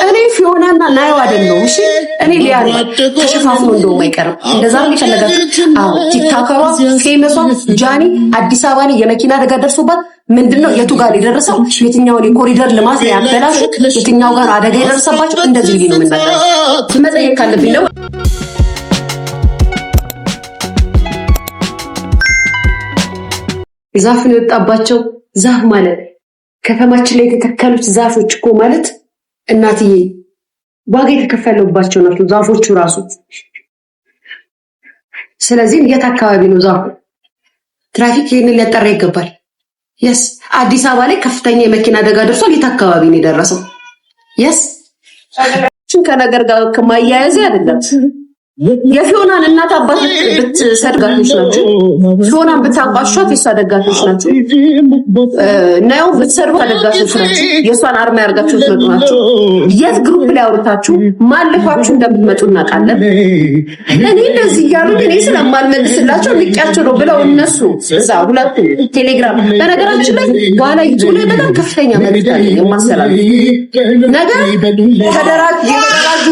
እኔ ፊዮናና ናዮ አይደለም እሺ እኔ ሊያ ተሸፋፍኖ እንደው ማይቀርም እንደዛ ነው የሚፈለጋችሁ አዎ ቲክቶከሯ ፌመሷ ጃኒ አዲስ አበባ ላይ የመኪና አደጋ ደርሶባት ምንድነው የቱ ጋር የደረሰው የትኛውን የኮሪደር ልማት ያበላሹ የትኛው ጋር አደጋ የደረሰባቸው እንደዚህ ነው የምናገረው መጠየቅ ካለብኝ ነው ዛፍ ነው የወጣባቸው ዛፍ ማለት ከተማችን ላይ የተተከሉት ዛፎች እኮ ማለት እናትዬ ዋጋ የተከፈለባቸው ናቸው ዛፎቹ ራሱ ስለዚህ የት አካባቢ ነው ዛፉ ትራፊክ ይሄንን ሊያጠራ ይገባል yes አዲስ አበባ ላይ ከፍተኛ የመኪና አደጋ ደርሷል የት አካባቢ ነው የደረሰው yes ከነገር ጋር ከማያያዝ አይደለም የፊዮናን እናት አባት ብትሰድጋቶች ናቸው ፊዮናን ብታቋሿት የሷ ደጋፊዎች ናቸው ናዮ ብትሰድቡ ደጋፊዎች ናቸው የሷን አርማ ያርጋችሁ ትመጡ ናቸው የት ግሩፕ ላይ አውርታችሁ ማለፋችሁ እንደምትመጡ እናውቃለን እኔ እንደዚህ ያሉ እኔ ስለማልመልስላቸው ልቂያቸው ነው ብለው እነሱ እዛ ሁለቱ ቴሌግራም በነገራችን ላይ በኋላ ዩቲዩብ ላይ በጣም ከፍተኛ መልእክት አለ የማሰራው ነገር ተደራጁ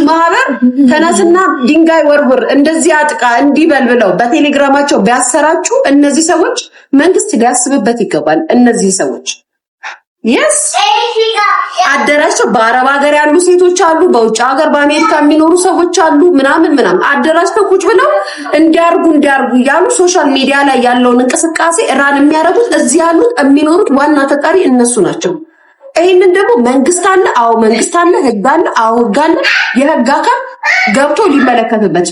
ማህበር ተነስና ድንጋይ ወርውር እንደዚህ አጥቃ እንዲበል ብለው በቴሌግራማቸው ቢያሰራጩ እነዚህ ሰዎች መንግስት ሊያስብበት ይገባል እነዚህ ሰዎች yes አደራቸው በአረብ ሀገር ያሉ ሴቶች አሉ በውጭ ሀገር በአሜሪካ የሚኖሩ ሰዎች አሉ ምናምን አደራቸው ቁጭ ብለው እንዲያርጉ ያሉ ሶሻል ሚዲያ ላይ ያለውን እንቅስቃሴ ራን የሚያደርጉት እዚህ ያሉት የሚኖሩት ዋና ተጣሪ እነሱ ናቸው ይሄንን ደግሞ መንግስት አለ አው መንግስት አለ ህግ አለ አው ህግ አለ የህግ አካል ገብቶ ሊመለከትበት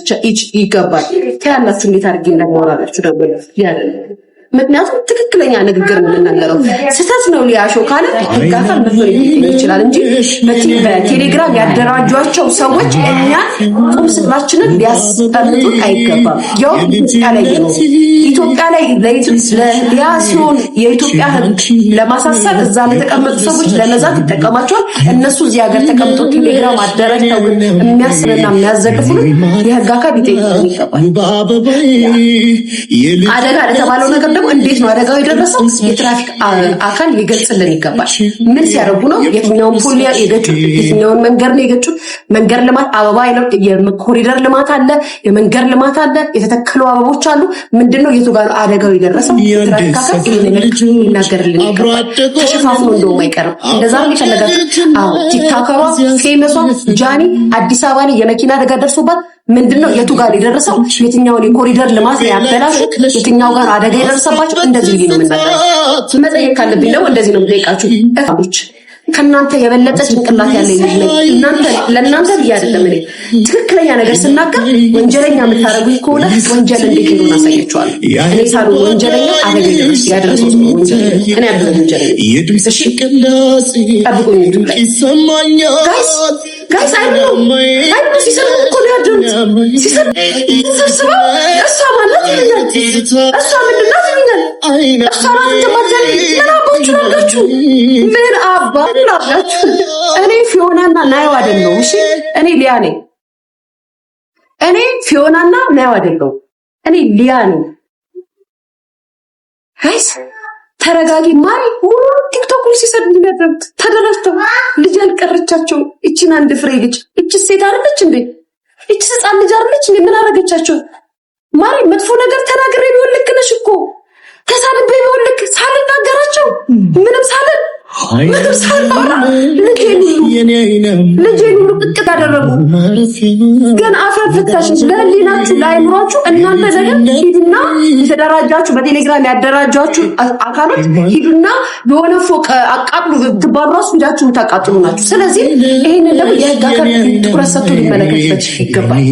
ይገባል ታያላችሁ እንዴት አድርጌ እንደማወራላችሁ ደግሞ ያለ ምክንያቱም ትክክለኛ ንግግር ነው የምናገረው ስህተት ነው ሊያሾ ካለ ህግ አካል መፍረድ ይችላል እንጂ በቴሌግራም ያደራጇቸው ሰዎች እኛ ቁም ስቅላችንን ሊያስቀምጡ አይገባም ያው ኢትዮጵያ ላይ ለሊያሲዮን የኢትዮጵያ ህግ ለማሳሰብ እዛ ለተቀመጡ ሰዎች ለነዛት ይጠቀማቸዋል እነሱ እዚህ ሀገር ተቀምጦ ቴሌግራም አደራጅተው የሚያስረና የሚያዘቅፉ የህግ አካል ይገባል አደጋ ለተባለው ነገር ደግሞ እንዴት ነው አደጋው የደረሰው የትራፊክ አካል ሊገልጽልን ይገባል ምን ሲያረጉ ነው የትኛውን ፖል የገጩት የትኛውን መንገድ ነው የገጩት መንገድ ልማት አበባ የኮሪደር ልማት አለ የመንገድ ልማት አለ የተተከሉ አበቦች አሉ ምንድነው የቱ ጋር አደጋው የደረሰው የትራፊክ አካል ይናገርልን ይገባል ተሸፋፍኖ እንደው ማይቀርም እንደዛ ነው የሚፈለጋችሁ አዎ ቲክቶከሯ ፌመሷ ጃኒ አዲስ አበባ ላይ የመኪና አደጋ ደርሶባት ምንድነው የቱ ጋር የደረሰው የትኛውን የኮሪደር ልማት ያበላሹ የትኛው ጋር አደጋ የደረሰባቸው እንደዚህ ነው የምናገረው መጠየቅ ካለብኝ ነው እንደዚህ ነው የምጠይቃችሁ እታቦች ከናንተ የበለጠ ጭንቅላት ያለ እናንተ ለናንተ አይደለም እኔ ትክክለኛ ነገር ስናገር ወንጀለኛ የምታረጉኝ ከሆነ ወንጀል እንዴት ነው እናሳያችኋለሁ እኔ ሳሉ ወንጀለኛ አደጋ ያደረሰው ነው ወንጀለኛ እኔ አይደለም ወንጀለኛ እሺ አብቆኝ ይሰማኛል ጋይስ አይደለም ሲሰሩ እኮ ነው ያደረጉት ሲሰሩ እሷ ማለት እሷ ምንድን ናት ይላል እሷ ማለት ተባዛለ ለራቦቹ ናችሁ ምን አባላችሁ እኔ ፊዮናና ናዮ አይደለም እሺ እኔ ሊያ ነኝ እኔ ፊዮናና ናዮ አይደለም እኔ ሊያ ነኝ ጋይስ ተረጋጊ ማይ ቲክቶክ ላይ ሲሰዱ እንደነበሩት ተደረስተው ልጅ አልቀረቻቸው እቺን አንድ ፍሬ ልጅ እቺ ሴት አይደለች እንዴ እቺ ህፃን ልጅ አይደለች እንዴ ምን አረጋቻቸው ማሪ መጥፎ ነገር ተናግሬ ቢሆን ልክ ነሽ እኮ ተሳልቤ ቢሆን ልክ ሳልናገራቸው ምንም ሳልን ምንም ሳልባራ ልጄን ሁሉ ቅጥቅጥ አደረጉ ግን አፈር ፍታሽ ለሊናችሁ ላይምሯችሁ እናንተ ነገር ሂዱና የተደራጃችሁ በቴሌግራም ያደራጃችሁ አካሎች ሂዱና በሆነ ፎቅ አቃጥሉ ትባሉ ራሱ ሂዳችሁ ታቃጥሉ ናችሁ ስለዚህ ይሄንን ደግሞ የህግ አካል ትኩረት ሰጥቶ ሊመለከትበት ይገባል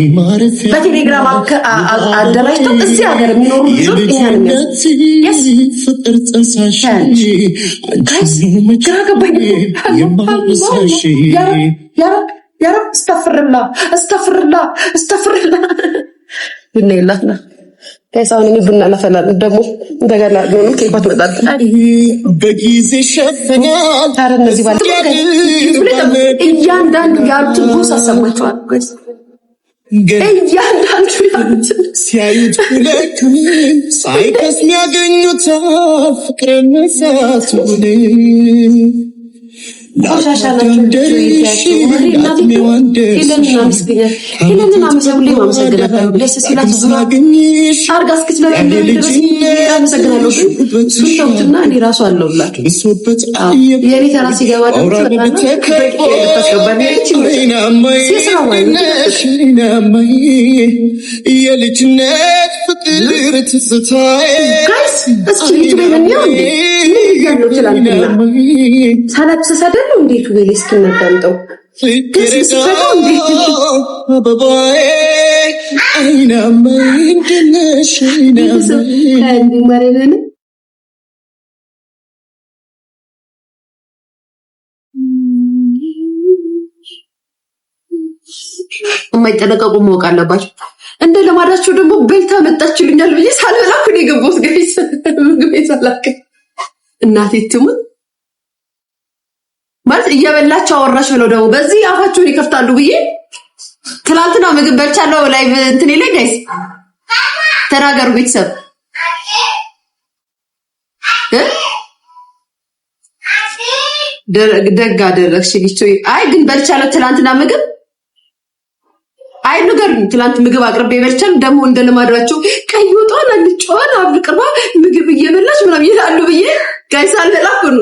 በቴሌግራም አደራጅተው እዚህ ሀገር የሚኖሩ ልጆች እኛን ፍቅር ጽንሳሽ ግራ ገባኝ ያ ረብ እስተፍርላ ብናይላትና ከሳውን ቡና ለፈላል ደግሞ እንደገና ነው ከይፋት መጣጥ በጊዜ ሸፈኛል ታረ እነዚህ ባለ እያንዳንዱ ያሉት ጎሳ ሰማቸዋል ጋይስ እያንዳንዱ ያሉት ሲያዩት ሁለቱም ሳይከስ የሚያገኙት ፍቅር መሳቱን ሳላብስ ሰደለው እንዴት ወይ እስኪነዳምጠው አበባዬ አይናማ እንደነሽ የማይጠነቀቁ ማወቅ አለባቸው። እንደ ለማዳቸው ደግሞ በልታ መጣችልኛል ብዬ ሳልበላኩ ነው የገባሁት። ጋይስ ምግብ ሳላክ እናቴ ትሙት ማለት እየበላች አወራሽ ብለው ደግሞ በዚህ አፋቸውን ይከፍታሉ ብዬ ትላንትና ምግብ በልቻለሁ። ላይቭ እንትን ላይ ጋይስ ተናገሩ ቤተሰብ ደግ አደረግሽ ልጅ። አይ ግን በልቻለሁ ትላንትና ምግብ አይ ነገር ትላንት ምግብ አቅርቤ በልቻለሁ። ደግሞ እንደለማዳቸው ቀይ ወጣን አልጫዋን አብቅርባ ምግብ እየበላች ምናምን ይላሉ ብዬ ጋይስ አልበላኩ ነው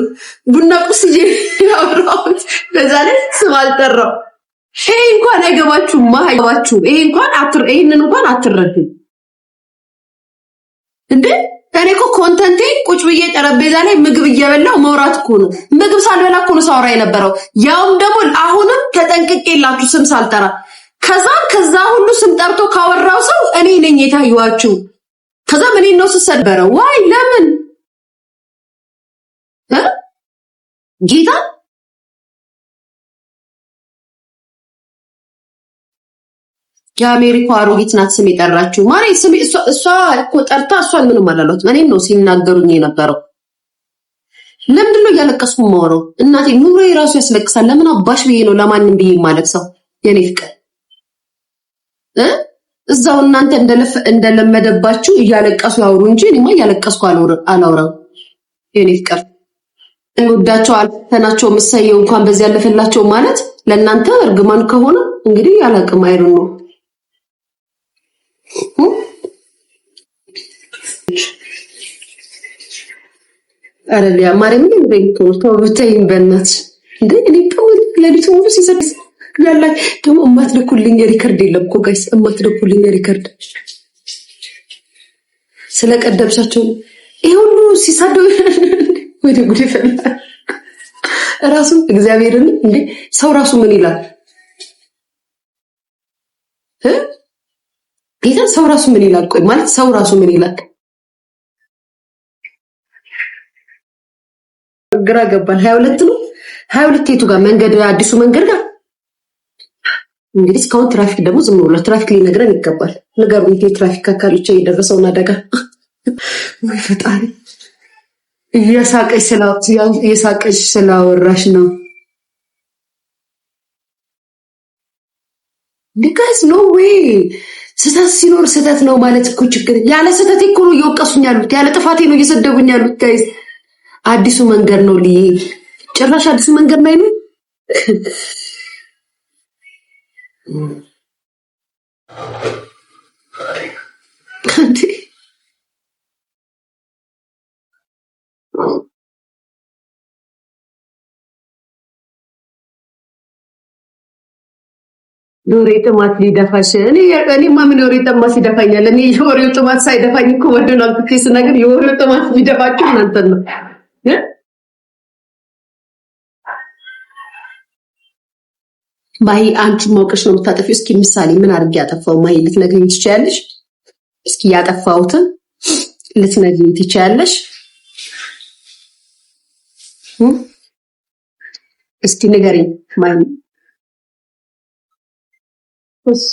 ቡና ቁርስ ያወራሁት። በዛ ላይ ስም አልጠራው። ይሄ እንኳን አይገባችሁም ማይገባችሁ። ይሄንን እንኳን አትረዱም እንዴ? እኔ እኮ ኮንተንቴ ቁጭ ብዬ ጠረጴዛ ላይ ምግብ እየበላው መውራት እኮ ነው። ምግብ ሳልበላ እኮ ነው ሳወራ የነበረው። ያውም ደግሞ አሁንም ተጠንቅቄላችሁ ስም ሳልጠራ ከዛ ሁሉ ስም ጠርቶ ካወራው ሰው እኔ ነኝ የታዩዋችሁ። ከዛ ምን ነው ስሰበረው ዋይ ለምን ጌታ የአሜሪካ አሮጊት ናት ስም የጠራችሁ ማለት ስም እሷ እኮ ጠርታ እሷን ምንም አላሏት። እኔን ነው ሲናገሩኝ የነበረው። ለምንድን ነው እያለቀስኩ የማወራው? እናቴ ኑሮ የራሱ ያስለቅሳል። ለምን አባሽ ብዬ ነው ለማንም ብዬ ማለት ሰው የኔ ፍቅር እዛው እናንተ እንደለመደባችሁ እያለቀሱ ያወሩ እንጂ እኔማ እያለቀስኩ አላወራም። የኔ ፍቅር እንወዳቸው አልተናቸው መሰየው እንኳን በዚህ ያለፈላቸው ማለት ለእናንተ እርግማን ከሆነ እንግዲህ ያላቅም አይሩን ነው። አረሊያ ማርያም ምን ቤት ተውተኝ በእናትሽ እንዴ እኔ ተውል ለሊቱ ሙሉ ሲሰጥ ያላ ደግሞ እማትልኩልኝ ሪከርድ የለም እኮ ጋይስ፣ እማትልኩልኝ ሪከርድ ስለቀደብሻቸው ይሄ ሁሉ ሲሳደው ወደ ጉድ ይፈላ ራሱ እግዚአብሔርን እንዴ ሰው ራሱ ምን ይላል ጌታ ሰው ራሱ ምን ይላል? ቆይ ማለት ሰው ራሱ ምን ይላል? ግራ ገባን። 22 ነው 22 የቱ ጋር መንገድ አዲሱ መንገድ ጋር እንግዲህ እስካሁን ትራፊክ ደግሞ ዝም ብሎ ትራፊክ ሊነግረን ይገባል። ነገሩ ትራፊክ አካሎች እየደረሰውና አደጋ ወይ ፈጣሪ እየሳቀሽ ስላወራሽ ነው። ዲጋስ ኖ ዌይ ስህተት ሲኖር ስህተት ነው ማለት እኮ ችግር ያለ ስህተት እኮ ነው እየወቀሱኝ ያሉት፣ ያለ ጥፋቴ ነው እየሰደቡኝ ያሉት። ጋይስ አዲሱ መንገድ ነው ሊሄድ ጭራሽ አዲሱ መንገድ ላይ ነው። ዶሬ ጥማት ሊደፋሽ እኔማ ምን ዶሬ ጥማት ሲደፋኛል? እኔ የወሬው ጥማት ሳይደፋኝ እኮ ወደናል ትክክስ ነገር የወሬው ጥማት ሊደፋችሁ እናንተ ነው። ማይ አንቺ ሞቀሽ ነው የምታጠፊው። እስኪ ምሳሌ ምን አድርጌ ያጠፋው ማይ ልትነግሪኝ ትችያለሽ? እስኪ ያጠፋውትን ልትነግሪኝ ትችያለሽ? እስኪ ንገሪኝ ማይ። እሺ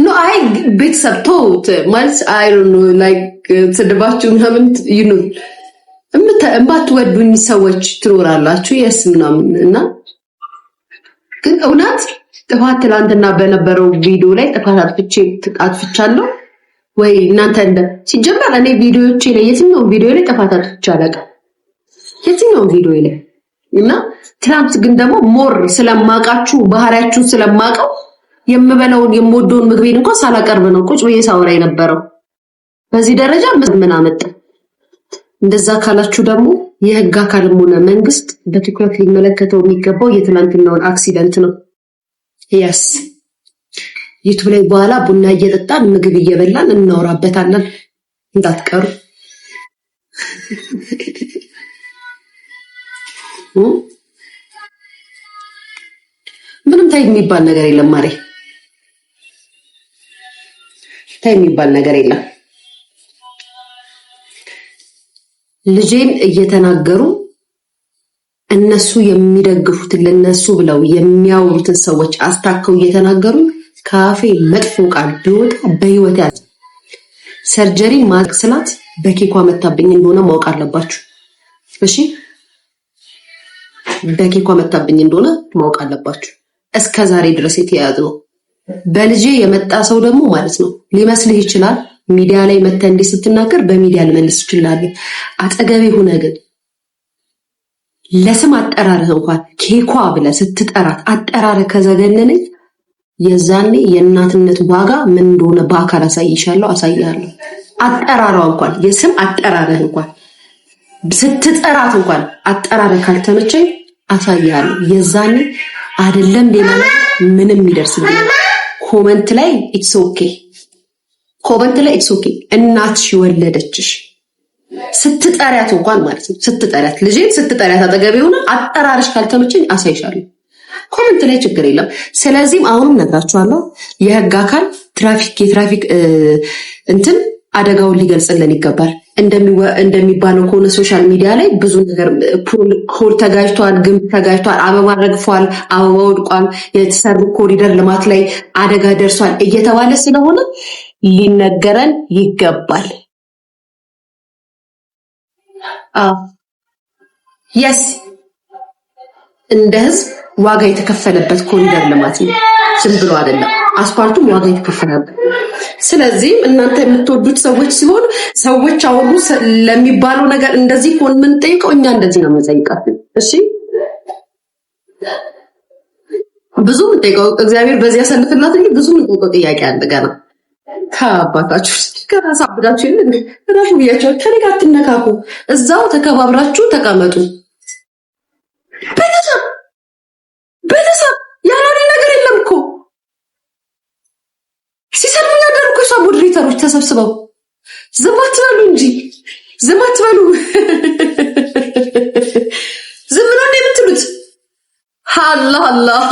ኖ አይ ቤተሰብ ተውት ማለት አይ ዶንት ኖ ላይክ ስድባችሁ ምናምን ይኑ እማትወዱኝ ሰዎች ትኖራላችሁ የስ ምናምን እና ግን እውነት ጥፋት ትላንትና በነበረው ቪዲዮ ላይ ጥፋት አጥፍቻለሁ ወይ እናንተ እንደ ሲጀመር እኔ ቪዲዮዎቼ ላይ የትኛው ቪዲዮ ላይ ጥፋት አጥፍቻለሁ የትኛው ቪዲዮ ላይ እና ትናንት ግን ደግሞ ሞር ስለማቃችሁ ባህሪያችሁን ስለማቀው የምበላውን የምወደውን ምግቤን እንኳን ሳላቀርብ ነው ቁጭ ብዬ ሳወራ የነበረው። በዚህ ደረጃ ምን አመጣ? እንደዛ ካላችሁ ደግሞ የህግ አካልም ሆነ መንግስት በትኩረት ሊመለከተው የሚገባው የትናንትናውን አክሲደንት ነው። ያስ ዩቲዩብ ላይ በኋላ ቡና እየጠጣን ምግብ እየበላን እናወራበታለን እንዳትቀሩ። ምንም ታይ የሚባል ነገር የለም ማሬ፣ ታይ የሚባል ነገር የለም። ልጄን እየተናገሩ እነሱ የሚደግፉትን ለነሱ ብለው የሚያወሩትን ሰዎች አስታከው እየተናገሩ ካፌ መጥፎ ቃል ቢወጣ በህይወት ያለ ሰርጀሪ ማክስላት በኬኳ መታብኝ እንደሆነ ማወቅ አለባችሁ። እሺ በኬኳ መታብኝ እንደሆነ ማወቅ አለባችሁ። እስከ ዛሬ ድረስ የተያዘው በልጄ የመጣ ሰው ደግሞ ማለት ነው ሊመስልህ ይችላል። ሚዲያ ላይ መተህ እንዲህ ስትናገር በሚዲያ ልመልስ ይችላል። አጠገቤ ሆነ ግን ለስም አጠራርህ እንኳን ኬኳ ብለህ ስትጠራት አጠራርህ ከዘገነነኝ የዛኔ የእናትነት ዋጋ ምን እንደሆነ በአካል አሳያለሁ። አጠራራው እንኳን የስም አጠራርህ እንኳን ስትጠራት እንኳን አጠራርህ ካልተመቸኝ አሳያለሁ። የዛኔ አይደለም ሌላ ምንም ይደርስብኝ። ኮመንት ላይ ኢትስ ኦኬ እናትሽ ወለደችሽ ስትጠሪያት እንኳን ማለት ነው ስትጠሪያት ልጄን ስትጠሪያት አጠገቤ ሆነ አጠራርሽ ካልተመቸኝ አሳይሻለሁ። ኮመንት ላይ ችግር የለም። ስለዚህም አሁንም ነግራችኋለሁ የህግ አካል የትራፊክ እንትን አደጋውን ሊገልጽልን ይገባል። እንደሚባለው ከሆነ ሶሻል ሚዲያ ላይ ብዙ ነገር ፖል ተጋጅቷል፣ ግንብ ተጋጅቷል፣ አበባ ረግፏል፣ አበባ ወድቋል፣ የተሰሩ ኮሪደር ልማት ላይ አደጋ ደርሷል እየተባለ ስለሆነ ሊነገረን ይገባል። የስ እንደ ህዝብ ዋጋ የተከፈለበት ኮሪደር ልማት ነው፣ ዝም ብሎ አይደለም። አስፓልቱም ዋጋ የተከፈለበት። ስለዚህ እናንተ የምትወዱት ሰዎች ሲሆን ሰዎች አሁን ለሚባለው ነገር እንደዚህ ኮን ምን ጠይቀው እኛ እንደዚህ ነው የምንጠይቃት። እሺ ብዙ ምንጠይቀው እግዚአብሔር በዚህ ያሰልፍላት እንጂ ብዙ ምንጠይቀው ጥያቄ አለ ገና ከአባታችሁ ከራሳብዳችሁ ራሱ ብያቸው ከኔ ጋር አትነካኩ፣ እዛው ተከባብራችሁ ተቀመጡ። ቤተሰብ ያላኔ ነገር የለም እኮ ሲሰሙ ያደርኩ ሞዴሬተሮች ተሰብስበው ዝም አትበሉ እንጂ ዝም አትበሉ። ዝም ብሎ ነው የምትሉት። አላህ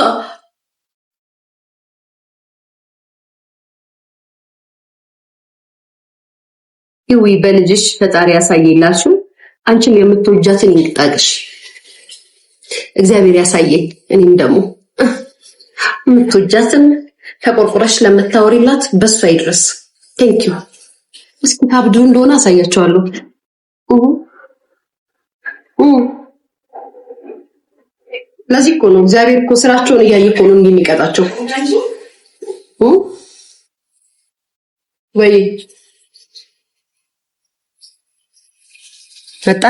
ይዊ በልጅሽ ፈጣሪ ያሳየላችሁ። አንቺም የምትወጃትን ይንጣቅሽ እግዚአብሔር ያሳየኝ። እኔም ደግሞ የምትወጃትን ተቆርቆረሽ ለምታወሪላት በሷ ይድረስ። ቴንክ ዩ። እስኪ ታብዱ እንደሆነ አሳያቸዋለሁ። ለዚህ እኮ ነው እግዚአብሔር እኮ ስራቸውን እያየ እኮ ነው እንደሚቀጣቸው። ወይ መጣ